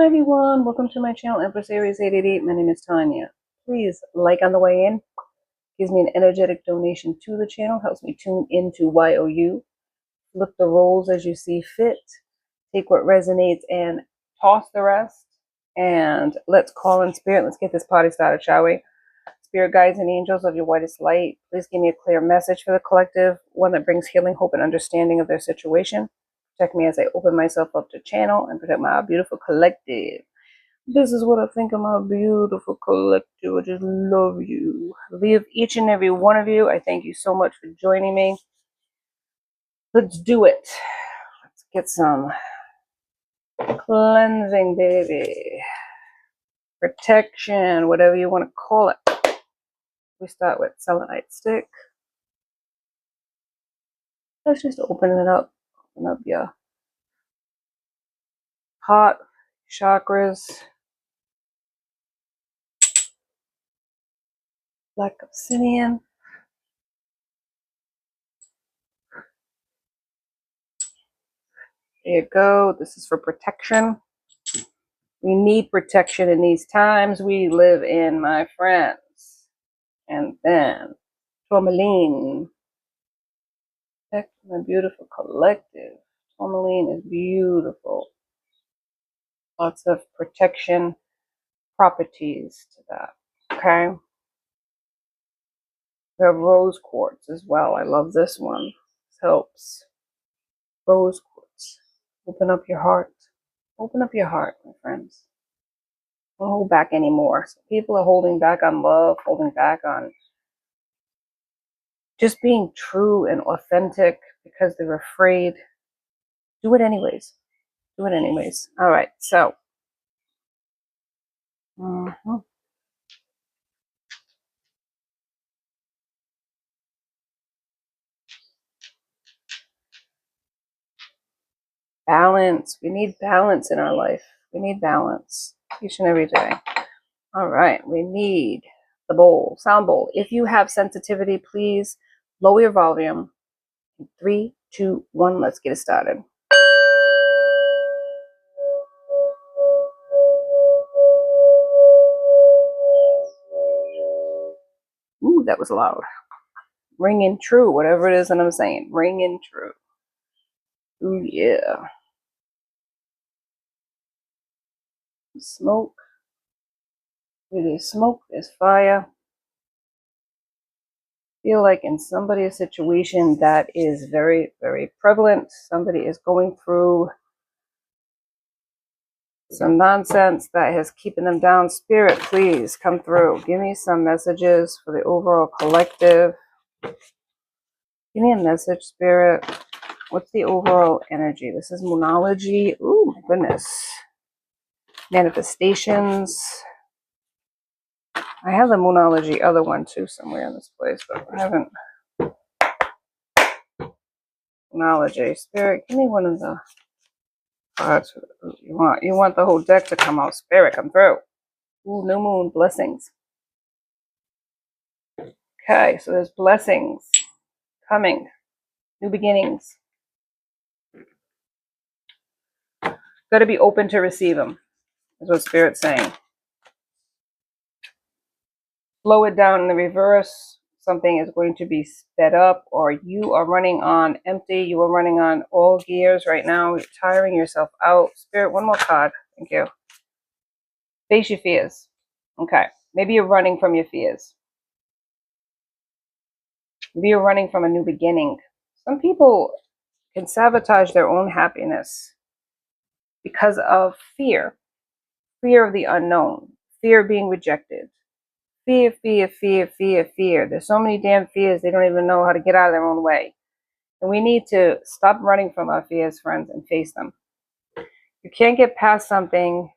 Hi everyone, welcome to my channel, Empress Aries 888. My name is Tanya. Please like on the way in. Gives me an energetic donation to the channel, helps me tune into YOU. Flip the roles as you see fit. Take what resonates and toss the rest. And let's call in spirit. Let's get this party started, shall we? Spirit guides and angels of your whitest light, please give me a clear message for the collective, one that brings healing, hope, and understanding of their situation. Protect me as I open myself up to channel and protect my beautiful collective. This is what I think of my beautiful collective. I just love you. I love each and every one of you. I thank you so much for joining me. Let's do it. Let's get some cleansing, baby. Protection, whatever you want to call it. We start with selenite stick. Let's just open it up. Open up your heart, chakras. Black obsidian. There you go. This is for protection. We need protection in these times we live in, my friends. And then tourmaline. Protect my beautiful collective. Tourmaline is beautiful. Lots of protection properties to that. Okay. We have rose quartz as well. I love this one. This helps. Rose quartz. Open up your heart. Open up your heart, my friends. Don't hold back anymore. So people are holding back on love, holding back on just being true and authentic because they're afraid. Do it anyways. Do it anyways. All right, so. Balance. We need balance in our life. We need balance each and every day. All right, we need the bowl, sound bowl. If you have sensitivity, please lower your volume. 3, 2, 1, let's get it started. Ooh, that was loud. Ringing true, whatever it is that I'm saying. Ringing true. Ooh, yeah. Smoke. Where there's smoke, there's fire. Feel like in somebody's situation that is very, very prevalent. Somebody is going through some nonsense that is keeping them down. Spirit, please come through. Give me some messages for the overall collective. Give me a message, Spirit. What's the overall energy? This is moonology. Ooh, my goodness. Manifestations. I have the moonology other one too somewhere in this place, but I haven't. Moonology. Spirit, give me one of the cards. You want the whole deck to come out. Spirit, come through. Ooh, new moon, blessings. Okay, so there's blessings coming. New beginnings. Got to be open to receive them, is what Spirit's saying. Slow it down in the reverse. Something is going to be sped up, or you are running on empty. You are running on all gears right now. You're tiring yourself out. Spirit, one more card. Thank you. Face your fears. Okay. Maybe you're running from your fears. Maybe you're running from a new beginning. Some people can sabotage their own happiness because of fear. Fear of the unknown. Fear of being rejected. Fear, fear, fear, fear, fear. There's so many damn fears, they don't even know how to get out of their own way. And we need to stop running from our fears, friends, and face them. You can't get past something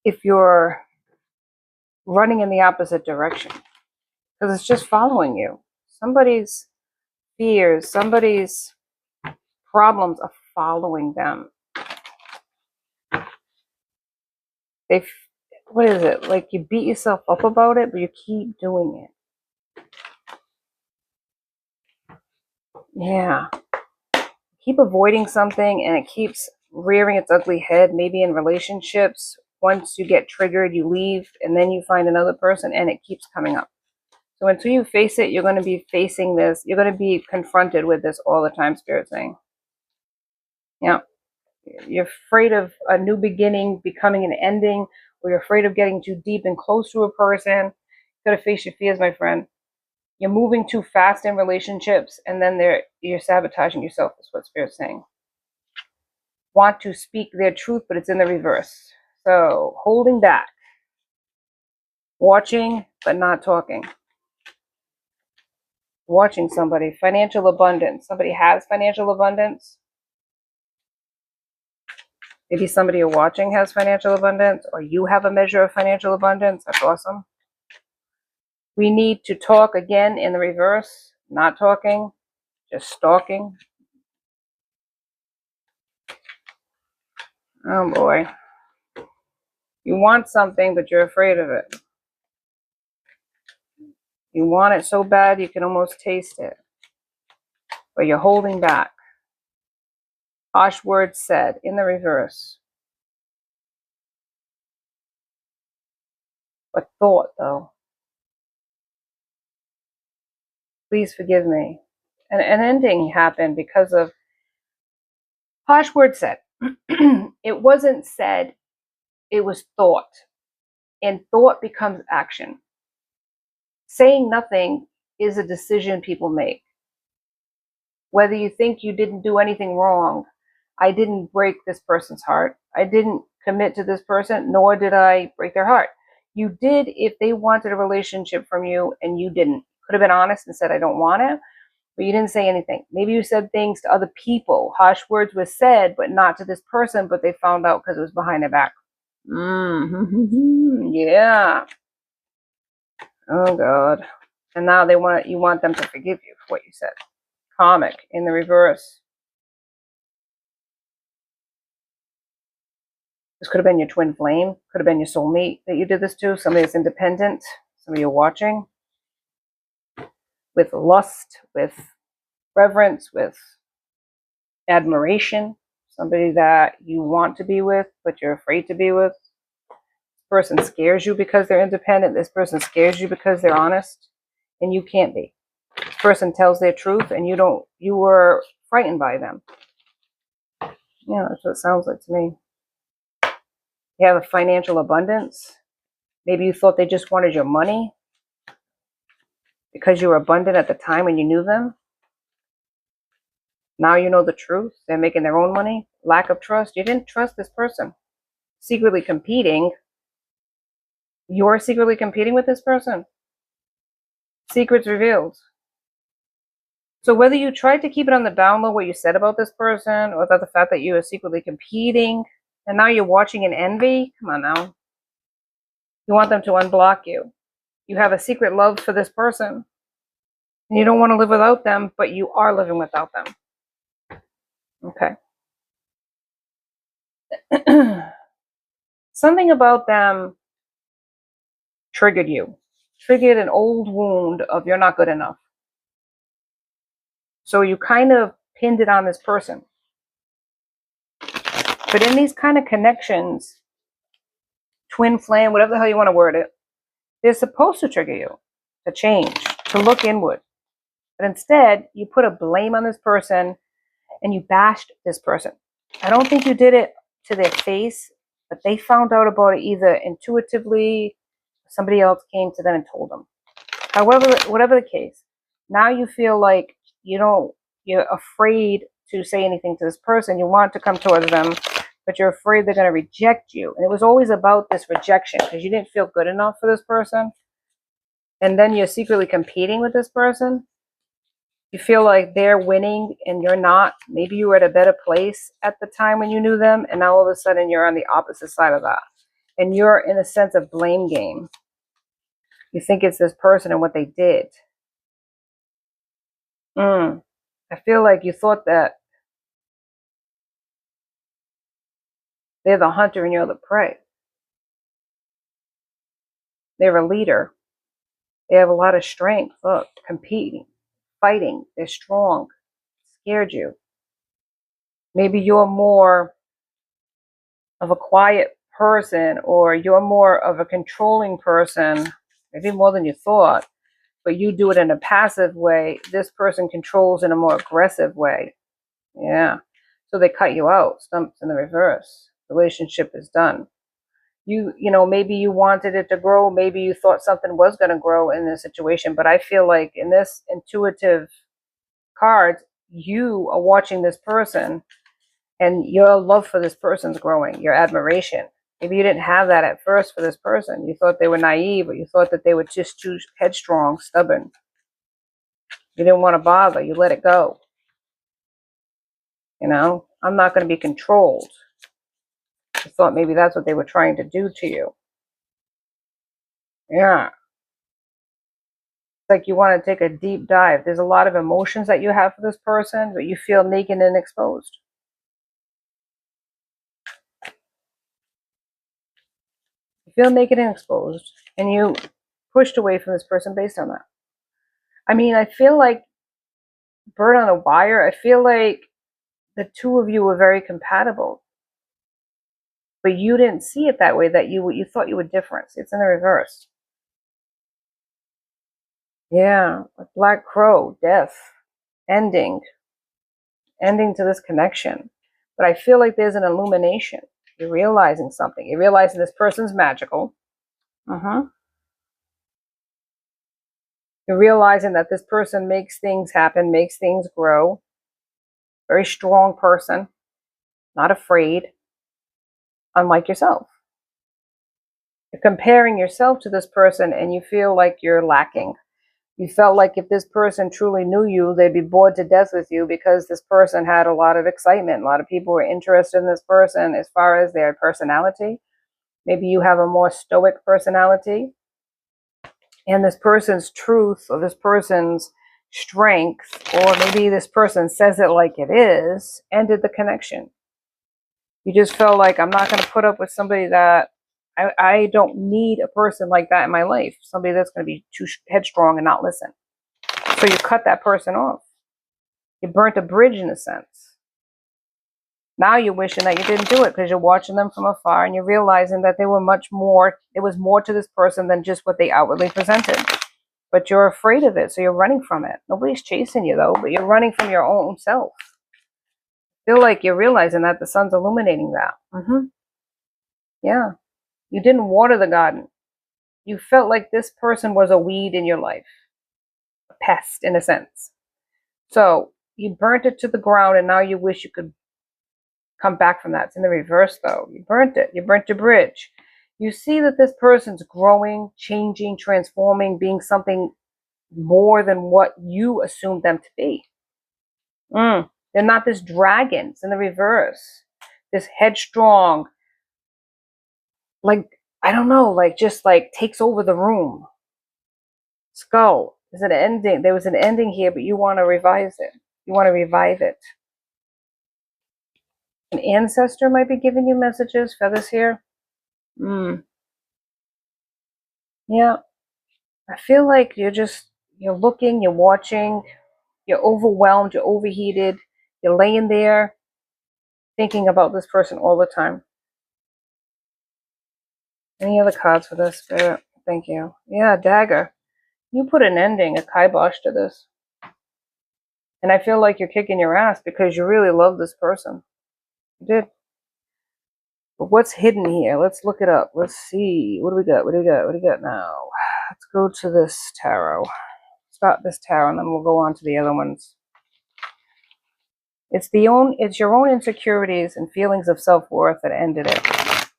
if you're running in the opposite direction, because it's just following you. Somebody's fears, somebody's problems are following them. What is it? Like you beat yourself up about it, but you keep doing it. Yeah. Keep avoiding something and it keeps rearing its ugly head, maybe in relationships. Once you get triggered, you leave, and then you find another person, and it keeps coming up. So until you face it, you're going to be facing this. You're going to be confronted with this all the time, Spirit's saying. Yeah. You're afraid of a new beginning becoming an ending, or you're afraid of getting too deep and close to a person. You got to face your fears, my friend. You're moving too fast in relationships, and then you're sabotaging yourself, is what Spirit's saying. Want to speak their truth, but it's in the reverse. So holding back, watching, but not talking. Watching somebody, financial abundance. Somebody has financial abundance. Maybe somebody you're watching has financial abundance, or you have a measure of financial abundance. That's awesome. We need to talk again in the reverse, not talking, just stalking. Oh boy. You want something, but you're afraid of it. You want it so bad you can almost taste it, but you're holding back. Harsh words said in the reverse. But thought, though. Please forgive me. And an ending happened because of harsh words said. It wasn't said, it was thought. And thought becomes action. Saying nothing is a decision people make. Whether you think you didn't do anything wrong, I didn't break this person's heart. I didn't commit to this person, nor did I break their heart. You did if they wanted a relationship from you and you didn't. Could have been honest and said, I don't want it, but you didn't say anything. Maybe you said things to other people. Harsh words were said, but not to this person, but they found out because it was behind their back. Yeah. Oh, God. And now you want them to forgive you for what you said. Karmic in the reverse. This could have been your twin flame, could have been your soulmate that you did this to, somebody that's independent, somebody you're watching, with lust, with reverence, with admiration, somebody that you want to be with, but you're afraid to be with. This person scares you because they're independent. This person scares you because they're honest, and you can't be. This person tells their truth, and you were frightened by them. Yeah, that's what it sounds like to me. You have a financial abundance. Maybe you thought they just wanted your money because you were abundant at the time when you knew them. Now you know the truth. They're making their own money. Lack of trust. You didn't trust this person. Secretly competing. You're secretly competing with this person. Secrets revealed. So whether you tried to keep it on the down low what you said about this person, or about the fact that you were secretly competing, and now you're watching in envy, come on now. You want them to unblock you. You have a secret love for this person. And you don't want to live without them, but you are living without them. Okay. Something about them triggered you. Triggered an old wound of you're not good enough. So you kind of pinned it on this person. But in these kind of connections, twin flame, whatever the hell you want to word it, they're supposed to trigger you to change, to look inward. But instead, you put a blame on this person and you bashed this person. I don't think you did it to their face, but they found out about it either intuitively, somebody else came to them and told them. However, whatever the case, now you feel like you're afraid to say anything to this person. You want to come towards them, but you're afraid they're going to reject you. And it was always about this rejection because you didn't feel good enough for this person. And then you're secretly competing with this person. You feel like they're winning and you're not. Maybe you were at a better place at the time when you knew them, and now all of a sudden you're on the opposite side of that. And you're in a sense of blame game. You think it's this person and what they did. I feel like you thought that they're the hunter and you're the prey. They're a leader. They have a lot of strength. Look, competing, fighting. They're strong. Scared you. Maybe you're more of a quiet person, or you're more of a controlling person, maybe more than you thought, but you do it in a passive way, this person controls in a more aggressive way. Yeah. So they cut you out, stumps in the reverse. Relationship is done. Maybe you wanted it to grow, maybe you thought something was going to grow in this situation, but I feel like in this intuitive cards, you are watching this person and your love for this person's growing, your admiration. Maybe you didn't have that at first for this person. You thought they were naive, or you thought that they were just too headstrong, stubborn. You didn't want to bother. You let it go. I'm not going to be controlled. I thought maybe that's what they were trying to do to you. Yeah. It's like you want to take a deep dive. There's a lot of emotions that you have for this person, but you feel naked and exposed. You feel naked and exposed, and you pushed away from this person based on that. I mean, I feel like bird on a wire. I feel like the two of you were very compatible, but you didn't see it that way. That you thought you were different. It's in the reverse. Yeah, like Black Crow, death, ending to this connection. But I feel like there's an illumination. You're realizing something. You're realizing this person's magical. You're realizing that this person makes things happen, makes things grow. Very strong person, not afraid, unlike yourself. You're comparing yourself to this person and you feel like you're lacking. You felt like if this person truly knew you, they'd be bored to death with you because this person had a lot of excitement. A lot of people were interested in this person as far as their personality. Maybe you have a more stoic personality. And this person's truth, or this person's strength, or maybe this person says it like it is, ended the connection. You just felt like, I'm not going to put up with somebody that I don't need a person like that in my life. Somebody that's going to be too headstrong and not listen. So you cut that person off. You burnt a bridge in a sense. Now you're wishing that you didn't do it because you're watching them from afar and you're realizing that there was more to this person than just what they outwardly presented. But you're afraid of it, so you're running from it. Nobody's chasing you though, but you're running from your own self. Feel like you're realizing that the sun's illuminating that. Yeah. You didn't water the garden. You felt like this person was a weed in your life, a pest in a sense. So you burnt it to the ground and now you wish you could come back from that. It's in the reverse though. You burnt it. You burnt your bridge. You see that this person's growing, changing, transforming, being something more than what you assumed them to be. They're not this dragon. It's in the reverse. This headstrong, like, I don't know, like just like takes over the room. Skull. There's an ending. There was an ending here, but you want to revise it. You want to revive it. An ancestor might be giving you messages. Feathers here. Yeah. I feel like you're looking, you're watching, you're overwhelmed, you're overheated, you're laying there thinking about this person all the time. Any other cards for this, Spirit? Thank you. Yeah, dagger. You put an ending, a kibosh to this. And I feel like you're kicking your ass because you really love this person. You did. But what's hidden here? Let's look it up. Let's see. What do we got? What do we got? What do we got now? Let's go to this tarot. Start this tarot and then we'll go on to the other ones. It's your own insecurities and feelings of self-worth that ended it.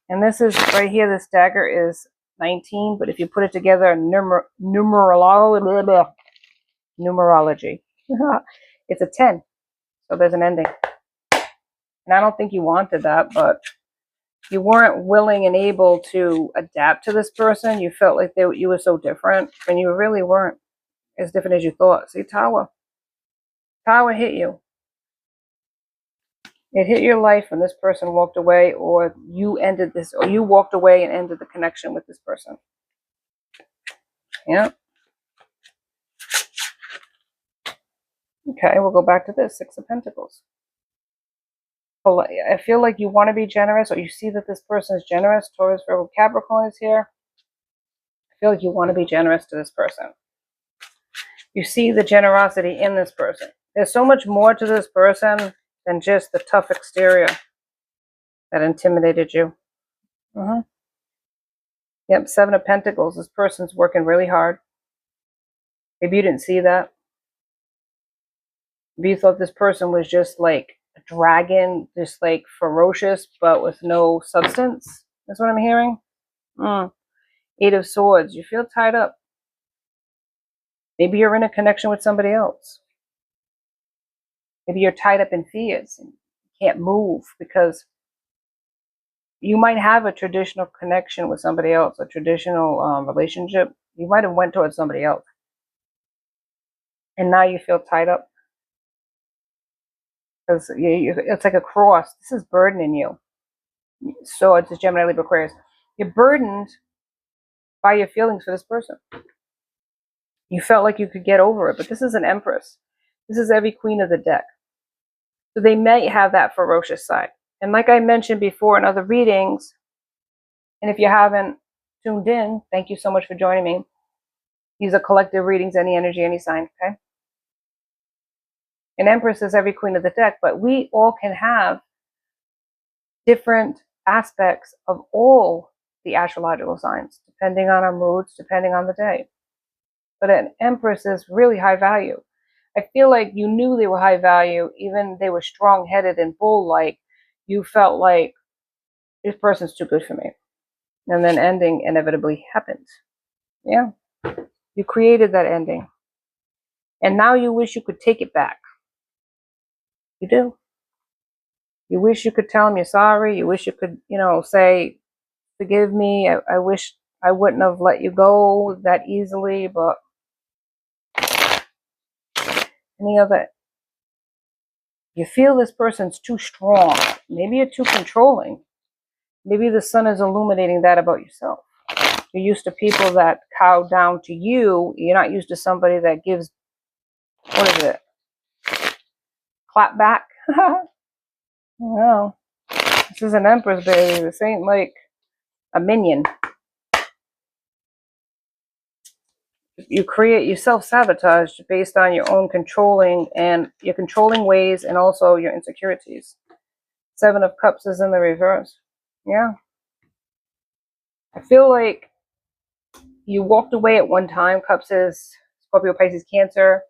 And this is right here, this dagger is 19, but if you put it together, numerology, it's a 10. So there's an ending. And I don't think you wanted that, but you weren't willing and able to adapt to this person. You felt like you were so different, and you really weren't as different as you thought. See, Tower hit you. It hit your life when this person walked away, or you walked away and ended the connection with this person. Yeah. Okay, we'll go back to this, Six of Pentacles. I feel like you want to be generous, or you see that this person is generous. Taurus, Virgo, Capricorn is here. I feel like you want to be generous to this person. You see the generosity in this person. There's so much more to this person than just the tough exterior that intimidated you. Yep, Seven of Pentacles. This person's working really hard. Maybe you didn't see that. Maybe you thought this person was just like a dragon, just like ferocious, but with no substance. That's what I'm hearing. Eight of Swords. You feel tied up. Maybe you're in a connection with somebody else. Maybe you're tied up in fears and can't move because you might have a traditional connection with somebody else, a traditional relationship. You might have went towards somebody else. And now you feel tied up. Because it's like a cross. This is burdening you. So it's a Gemini, Libra, Aquarius. You're burdened by your feelings for this person. You felt like you could get over it, but this is an Empress. This is every queen of the deck. So they may have that ferocious side. And like I mentioned before in other readings, and if you haven't tuned in, thank you so much for joining me. These are collective readings, any energy, any sign, okay? An Empress is every queen of the deck, but we all can have different aspects of all the astrological signs, depending on our moods, depending on the day. But an Empress is really high value. I feel like you knew they were high value, even they were strong-headed and bull-like. You felt like, this person's too good for me. And then ending inevitably happens. Yeah. You created that ending. And now you wish you could take it back. You do. You wish you could tell them you're sorry. You wish you could, say, forgive me. I wish I wouldn't have let you go that easily, but any of it. You feel this person's too strong. Maybe you're too controlling. Maybe the sun is illuminating that about yourself. You're used to people that cow down to you. You're not used to somebody that gives, what is it? Clap back? No. This is an Empress, baby. This ain't like a minion. You self-sabotage based on your own controlling ways and also your insecurities. Seven of Cups is in the reverse. Yeah. I feel like you walked away at one time. Cups is Scorpio, Pisces, Cancer.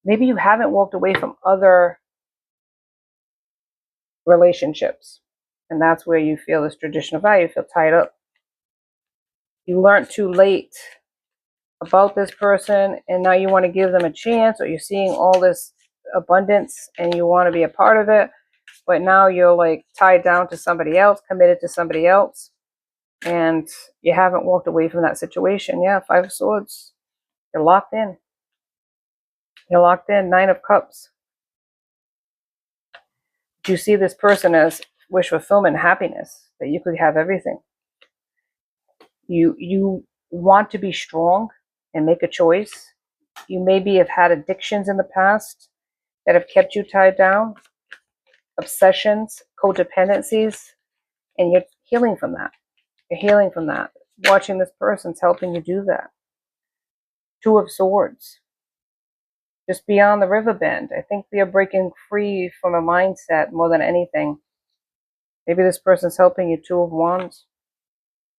Maybe you haven't walked away from other relationships. And that's where you feel this traditional value, you feel tied up. You learned too late about this person, and now you want to give them a chance, or you're seeing all this abundance and you want to be a part of it, but now you're like tied down to somebody else, committed to somebody else, and you haven't walked away from that situation. Yeah, Five of Swords. You're locked in. You're locked in. Nine of Cups. Do you see this person as wish fulfillment, happiness, that you could have everything? You want to be strong and make a choice. You maybe have had addictions in the past that have kept you tied down, obsessions, codependencies, and you're healing from that. You're healing from that. Watching this person's helping you do that. Two of Swords. Just beyond the river bend. I think we are breaking free from a mindset more than anything. Maybe this person's helping you. Two of Wands.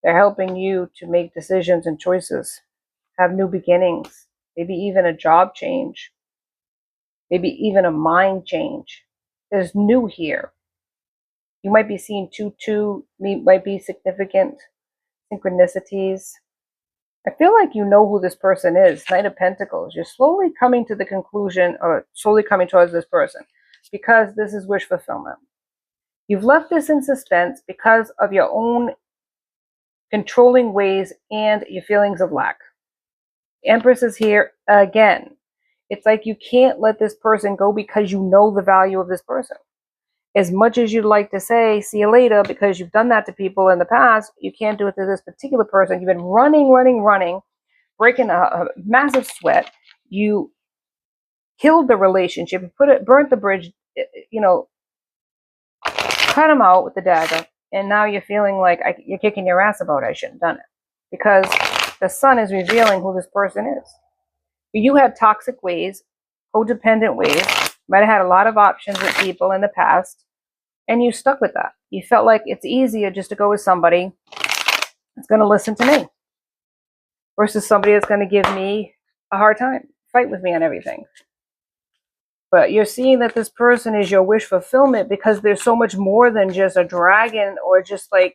They're helping you to make decisions and choices, have new beginnings, maybe even a job change, maybe even a mind change. There's new here. You might be seeing 2-2, might be significant synchronicities. I feel like you know who this person is. Knight of Pentacles. You're slowly coming to the conclusion, or slowly coming towards this person, because this is wish fulfillment. You've left this in suspense because of your own controlling ways and your feelings of lack. Empress is here again. It's like you can't let this person go because you know the value of this person. As much as you'd like to say, see you later, because you've done that to people in the past, you can't do it to this particular person. You've been running, breaking a massive sweat. You killed the relationship, burnt the bridge cut him out with the dagger, and now you're feeling like you're kicking your ass about it. I shouldn't have done it. Because the sun is revealing who this person is. You had toxic ways, codependent ways, might have had a lot of options with people in the past, and you stuck with that. You felt like it's easier just to go with somebody that's going to listen to me versus somebody that's going to give me a hard time, fight with me on everything. But you're seeing that this person is your wish fulfillment because there's so much more than just a dragon or just like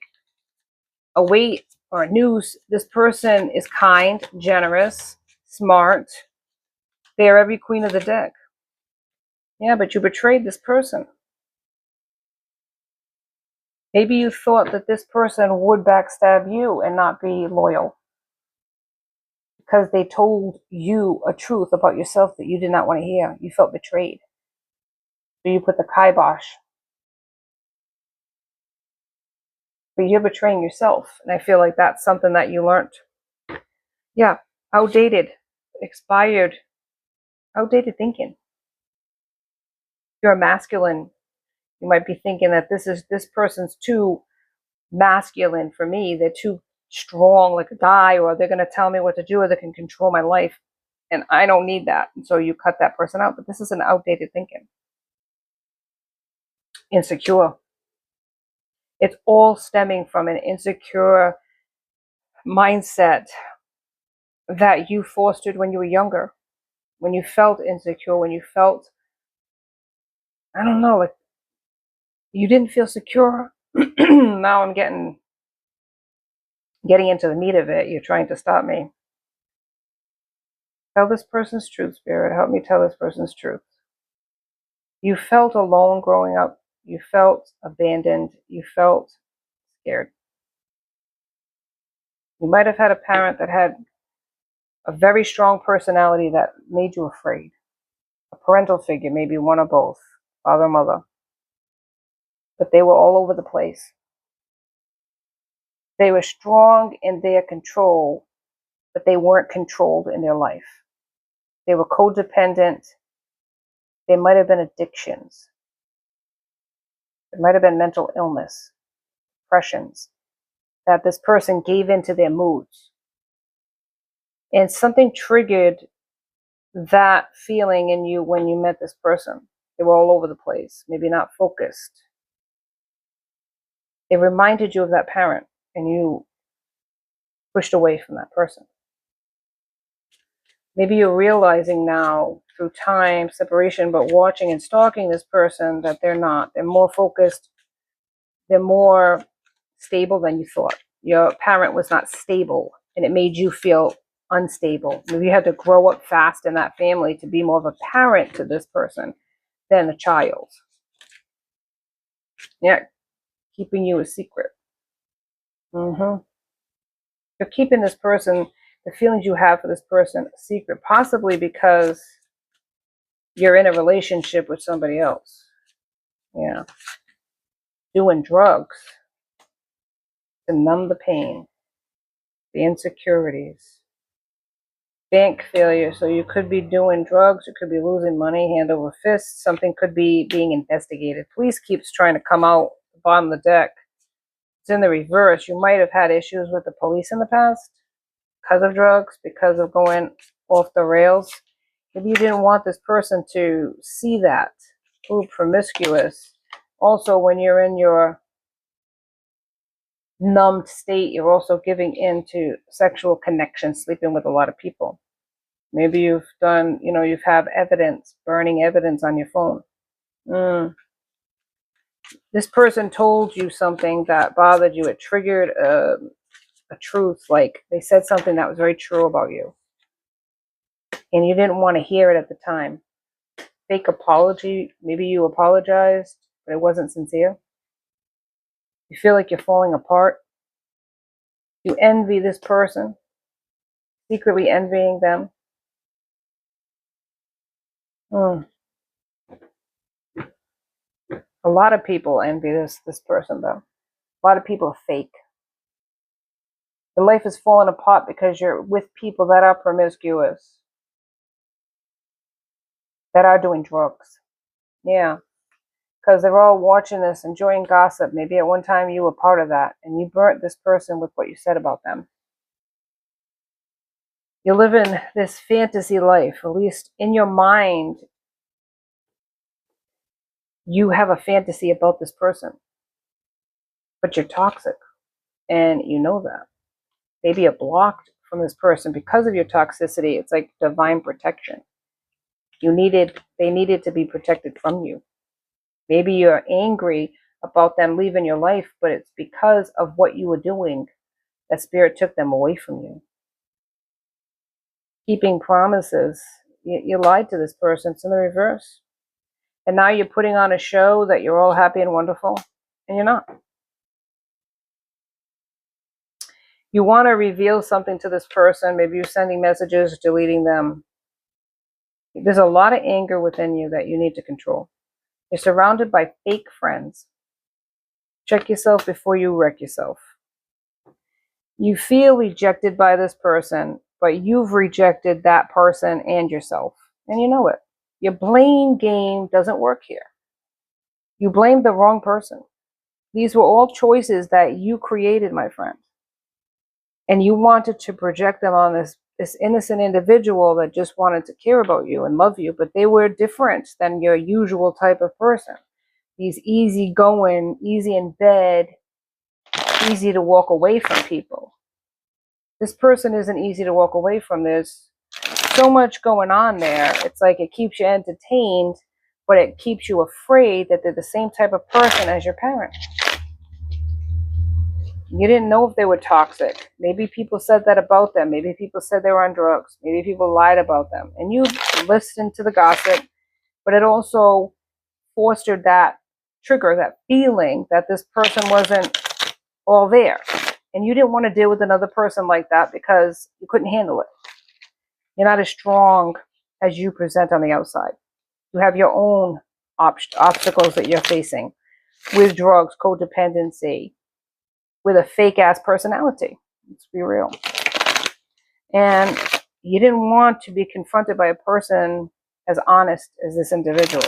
a weight or a noose. This person is kind, generous, smart. They're every queen of the deck. Yeah, but you betrayed this person. Maybe you thought that this person would backstab you and not be loyal because they told you a truth about yourself that you did not want to hear. You felt betrayed. So you put the kibosh. But you're betraying yourself. And I feel like that's something that you learned. Yeah, outdated, expired, outdated thinking. You're a masculine. You might be thinking that this person's too masculine for me. They're too strong like a guy, or they're going to tell me what to do, or they can control my life. And I don't need that. And so you cut that person out. But this is an outdated thinking. Insecure. It's all stemming from an insecure mindset that you fostered when you were younger. When you felt insecure, when you felt, I don't know, like you didn't feel secure. Now I'm getting into the meat of it. You're trying to stop me. Tell this person's truth, Spirit. Help me tell this person's truth. You felt alone growing up. You felt abandoned. You felt scared. You might have had a parent that had a very strong personality that made you afraid. A parental figure, maybe one or both, father or mother. But they were all over the place. They were strong in their control, but they weren't controlled in their life. They were codependent. They might have been addictions. It might have been mental illness, depressions, that this person gave into their moods. And something triggered that feeling in you when you met this person. They were all over the place, maybe not focused. It reminded you of that parent, and you pushed away from that person. Maybe you're realizing now through time, separation, but watching and stalking this person that they're not. They're more focused. They're more stable than you thought. Your parent was not stable, and it made you feel unstable. Maybe you had to grow up fast in that family to be more of a parent to this person than a child. Yeah, keeping you a secret. You're keeping this person, the feelings you have for this person, a secret, possibly because you're in a relationship with somebody else. Yeah. Doing drugs to numb the pain, the insecurities, bank failure. So you could be doing drugs, you could be losing money hand over fist, something could be being investigated. Police keeps trying to come out the bottom of the deck. It's in the reverse. You might have had issues with the police in the past because of drugs, because of going off the rails. Maybe you didn't want this person to see that. Ooh, promiscuous. Also, when you're in your numbed state, you're also giving in to sexual connection, sleeping with a lot of people. Maybe you've done, you've have evidence, burning evidence on your phone. This person told you something that bothered you. It triggered a truth, like they said something that was very true about you. And you didn't want to hear it at the time. Fake apology. Maybe you apologized, but it wasn't sincere. You feel like you're falling apart. You envy this person, secretly envying them. A lot of people envy this person, though. A lot of people are fake. Your life is falling apart because you're with people that are promiscuous, that are doing drugs. Yeah. because they're all watching this, enjoying gossip. Maybe at one time you were part of that, and you burnt this person with what you said about them. You live in this fantasy life, at least in your mind, you have a fantasy about this person, but you're toxic, and you know that. Maybe you're blocked from this person because of your toxicity. It's like divine protection. They needed to be protected from you. Maybe you're angry about them leaving your life, but it's because of what you were doing that spirit took them away from you. Keeping promises. You lied to this person. It's in the reverse. And now you're putting on a show that you're all happy and wonderful, and you're not. You want to reveal something to this person. Maybe you're sending messages, deleting them. There's a lot of anger within you that you need to control. You're surrounded by fake friends. Check yourself before you wreck yourself. You feel rejected by this person, but you've rejected that person and yourself. And you know it. Your blame game doesn't work here. You blamed the wrong person. These were all choices that you created, my friend. And you wanted to project them on this innocent individual that just wanted to care about you and love you, but they were different than your usual type of person. These easy going, easy in bed, easy to walk away from people. This person isn't easy to walk away from. There's so much going on there. It's like it keeps you entertained, but it keeps you afraid that they're the same type of person as your parent. You didn't know if they were toxic. Maybe people said that about them. Maybe people said they were on drugs. Maybe people lied about them. And you listened to the gossip, but it also fostered that trigger, that feeling that this person wasn't all there. And you didn't want to deal with another person like that because you couldn't handle it. You're not as strong as you present on the outside. You have your own obstacles that you're facing with drugs, codependency, with a fake ass personality. Let's be real. And you didn't want to be confronted by a person as honest as this individual.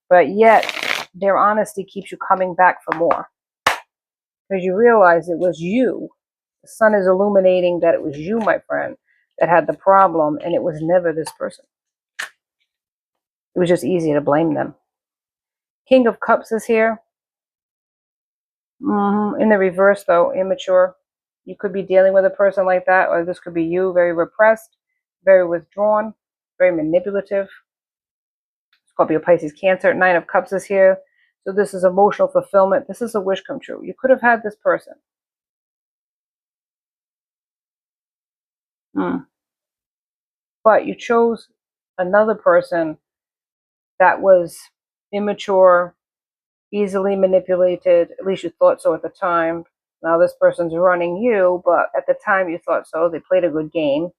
But yet, their honesty keeps you coming back for more. Because you realize it was you. The sun is illuminating that it was you, my friend, that had the problem, and it was never this person. It was just easy to blame them. King of Cups is here. In the reverse, though, immature. You could be dealing with a person like that, or this could be you, very repressed, very withdrawn, very manipulative. Scorpio, Pisces, Cancer. Nine of Cups is here. So this is emotional fulfillment. This is a wish come true. You could have had this person. But you chose another person that was immature, easily manipulated. At least you thought so at the time. Now this person's running you, but at the time you thought so. They played a good game.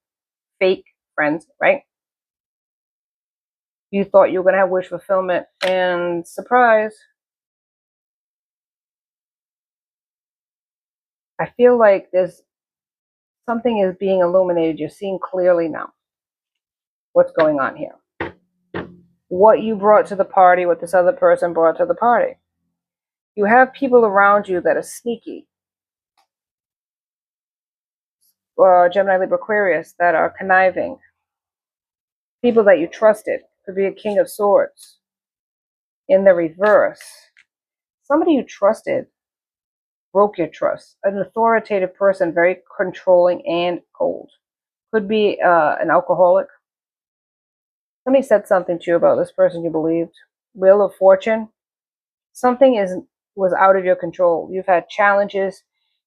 Fake friends, right? You thought you were going to have wish fulfillment, and surprise. I feel like there's something is being illuminated. You're seeing clearly now what's going on here. What you brought to the party, what this other person brought to the party. You have people around you that are sneaky. Gemini, Libra, Aquarius, that are conniving. People that you trusted. Could be a King of Swords. In the reverse, somebody you trusted broke your trust. An authoritative person, very controlling and cold. Could be an alcoholic. Somebody said something to you about this person you believed. Wheel of Fortune. Something was out of your control. You've had challenges.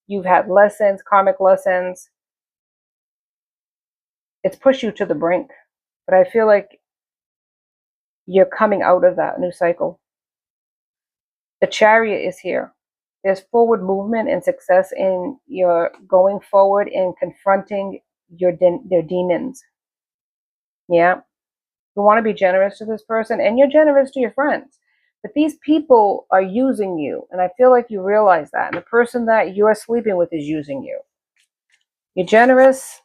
You've had lessons, karmic lessons. It's pushed you to the brink. But I feel like you're coming out of that new cycle. The Chariot is here. There's forward movement and success in your going forward and confronting their demons. Yeah. You want to be generous to this person, and you're generous to your friends. But these people are using you, and I feel like you realize that. And the person that you're sleeping with is using you. You're generous,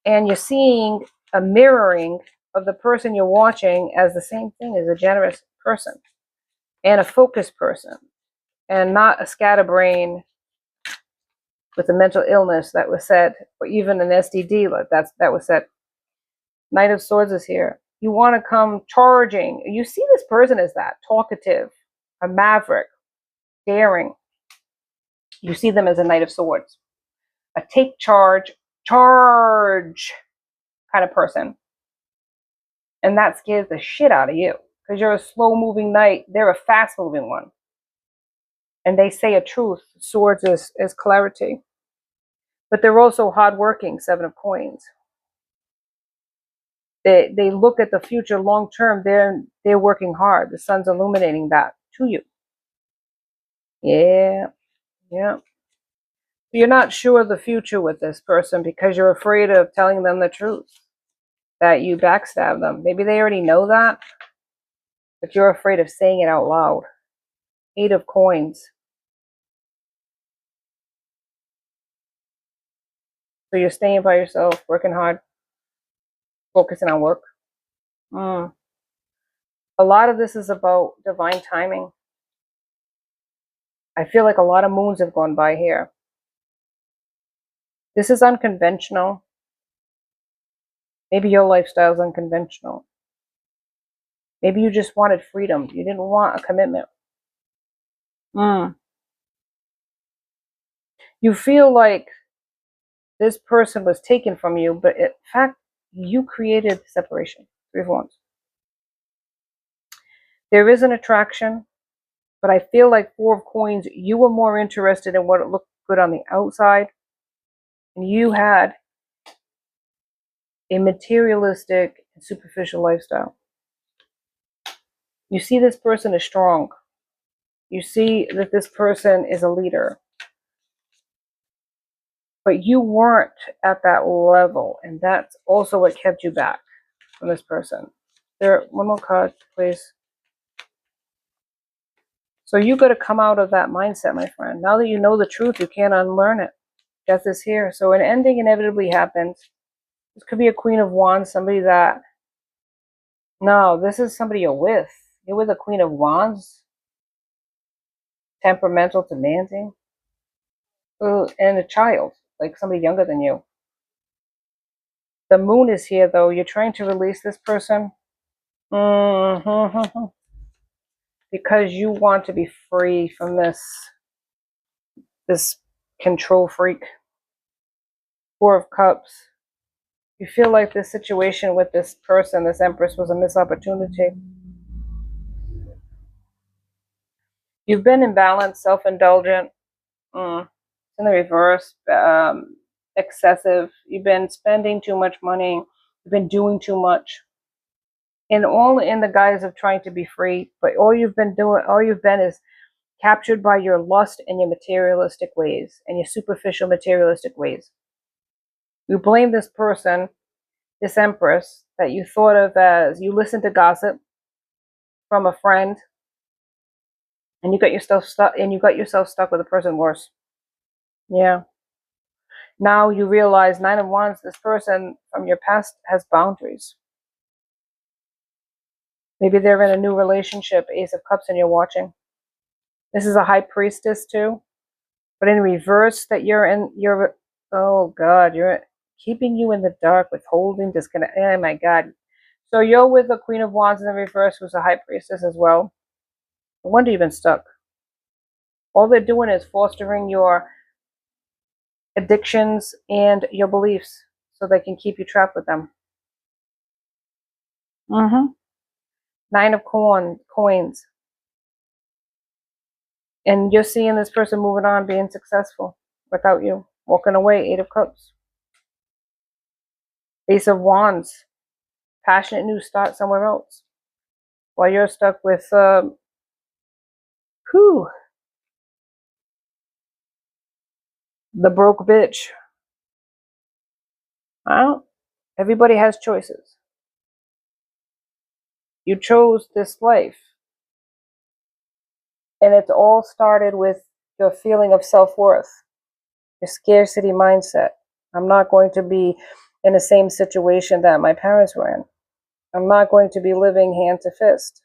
and you're seeing a mirroring of the person you're watching as the same thing as a generous person. and a focused person, and not a scatterbrain with a mental illness that was said, or even an STD that was said. Knight of Swords is here. You want to come charging. You see this person as that, talkative, a maverick, daring. You see them as a Knight of Swords, a take charge kind of person. And that scares the shit out of you because you're a slow moving knight. They're a fast moving one. And they say a truth. Swords is clarity. But they're also hardworking, Seven of Coins. They look at the future long term. They're working hard. The sun's illuminating that to you. Yeah. You're not sure of the future with this person because you're afraid of telling them the truth, that you backstab them. Maybe they already know that, but you're afraid of saying it out loud. Eight of Coins. So you're staying by yourself, working hard, focusing on work. A lot of this is about divine timing. I feel like a lot of moons have gone by here. This is unconventional. Maybe your lifestyle is unconventional. Maybe you just wanted freedom. You didn't want a commitment. You feel like this person was taken from you, but in fact, you created separation. Three of Wands. There is an attraction, but I feel like Four of Coins, you were more interested in what it looked good on the outside, and you had a materialistic and superficial lifestyle. You see this person is strong. You see that this person is a leader. But you weren't at that level, and that's also what kept you back from this person. One more card, please. So you got to come out of that mindset, my friend. Now that you know the truth, you can't unlearn it. Death is here. So an ending inevitably happens. This could be a Queen of Wands, somebody that... No, this is somebody you're with. You're with a Queen of Wands. Temperamental, demanding. And a child, like somebody younger than you. The moon is here, though. You're trying to release this person. Because you want to be free from this control freak. Four of Cups. You feel like this situation with this person, this Empress, was a missed opportunity. You've been imbalanced, self-indulgent. In the reverse. Excessive. You've been spending too much money. You've been doing too much. And all in the guise of trying to be free. But all you've been is captured by your lust and your materialistic ways. And your superficial materialistic ways. You blame this person, this Empress, that you thought of as... You listened to gossip from a friend. And you got yourself stuck with a person worse. Yeah. Now you realize, Nine of Wands, this person from your past has boundaries. Maybe they're in a new relationship, Ace of Cups, and you're watching. This is a High Priestess too. But in reverse, that oh God, you're keeping you in the dark, withholding, disconnect. Oh my God. So you're with a Queen of Wands in the reverse who's a High Priestess as well. No wonder you've been stuck. All they're doing is fostering your addictions and your beliefs so they can keep you trapped with them. Nine of Coins. And you're seeing this person moving on, being successful without you. Walking away, Eight of Cups. Ace of Wands. Passionate new start somewhere else. While you're stuck with, the broke bitch. Well, everybody has choices. You chose this life. And it's all started with your feeling of self-worth. Your scarcity mindset. I'm not going to be in the same situation that my parents were in. I'm not going to be living hand to fist.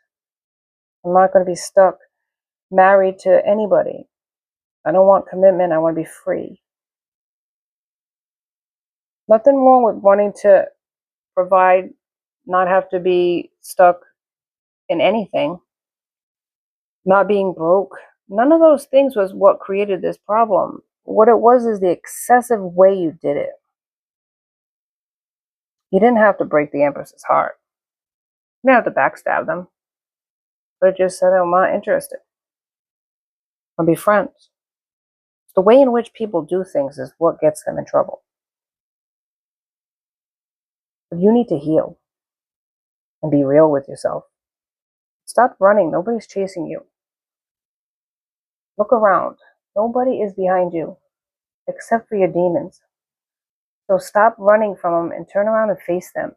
I'm not going to be stuck married to anybody. I don't want commitment. I want to be free. Nothing wrong with wanting to provide, not have to be stuck in anything, not being broke. None of those things was what created this problem. What it was is the excessive way you did it. You didn't have to break the Empress's heart. You didn't have to backstab them. But just said, I'm not interested. I'll be friends. The way in which people do things is what gets them in trouble. But you need to heal and be real with yourself. Stop running. Nobody's chasing you. Look around. Nobody is behind you except for your demons. So stop running from them and turn around and face them.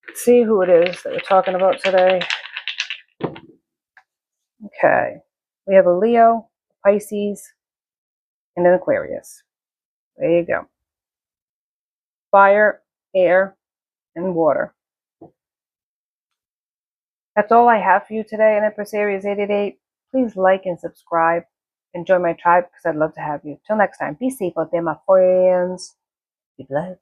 Let's see who it is that we're talking about today. Okay. We have a Leo, Pisces, and an Aquarius. There you go. Fire, air, and water. That's all I have for you today in Empress Aries 888. Please like and subscribe. And join my tribe because I'd love to have you. Till next time, be safe out there, my friends. Be blessed.